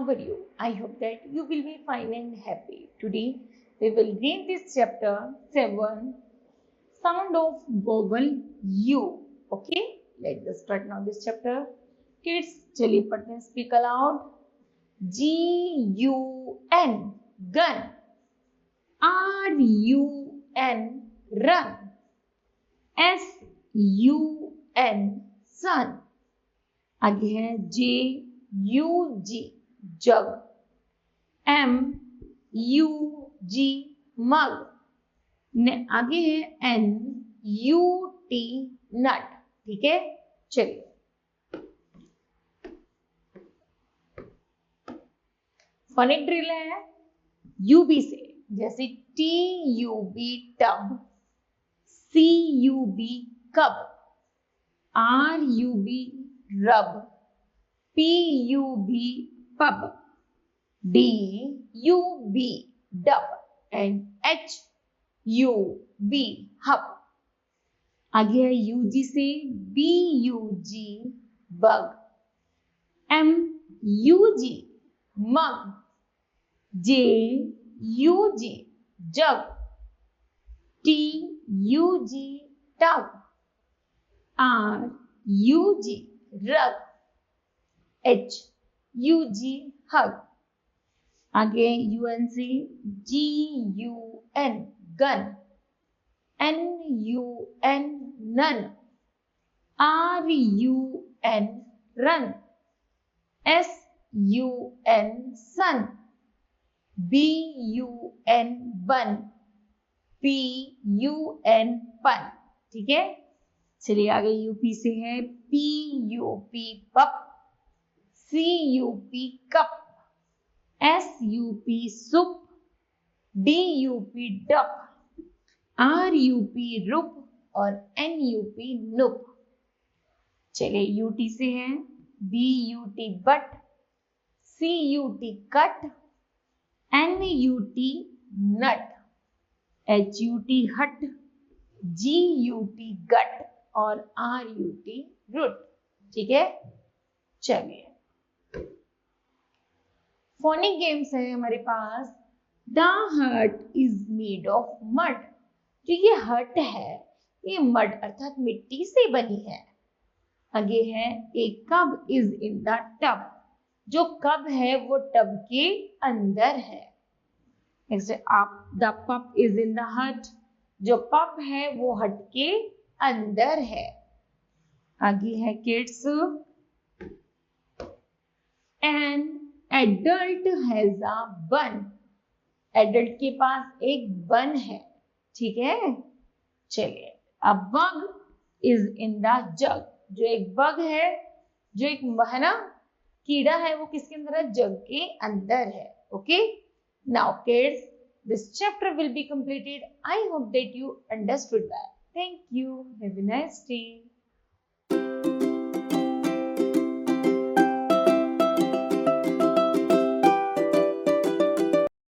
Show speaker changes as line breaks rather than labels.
how are you? I hope that you will be fine and happy. Today we will read this chapter 7, sound of vowel U. Okay, let's start now this chapter. Kids, चलिए पढ़ते हैं. Speak aloud. G-U-N, gun. R-U-N, run. S-U-N, sun. आगे है J-U-G, jug. M-U-G, mug. आगे है N-U-T, nut. ठीक है, चलिए. फनिक ड्रिल है यूबी से, जैसे T-U-B, टब. C-U-B, कब. R-U-B, rub. P-U-B, pub. D-U-B, dub. And H-U-B, hub. आगे है UG से B-U-G, bug. M-U-G, mug. J-U-G, jug. T-U-G, tug. R-U-G, rug. H-U-G, hug. आगे UN से G-U-N, gun. N-U-N, none. R-U-N, run. S-U-N, sun. B-U-N, bun. P-U-N, pun. ठीक है, चलिए आगे UP से है P-U-P, pup. C-U-P, cup. S-U-P, soup. D-U-P, dup. R-U-P, rup. और N-U-P, nup. चलिए यूटी से है B-U-T, butt. C-U-T, cut. N-U-T, nut. H-U-T, hut. G-U-T, gut. और R-U-T, root. ठीक है, चलिए. फोनिक गेम्स है हमारे पास. द हट इज मेड ऑफ मड. जो ये हट है ये मड अर्थात मिट्टी से बनी है. आगे है एक कब इज इन द टब. जो कब है वो टब के अंदर है. नेक्स्ट आप द पप इज इन द हट. जो पप है वो हट के अंदर है. आगे है kids and adult has a बन. एडल्ट के पास एक बन है. ठीक है, चलिए. A bug is in the जग. जो एक बग है, जो एक है ना कीड़ा है, वो किसके अंदर है? जग के अंदर है. Okay, now kids this chapter will be completed. I hope that you understood that. Thank you. Have a nice day.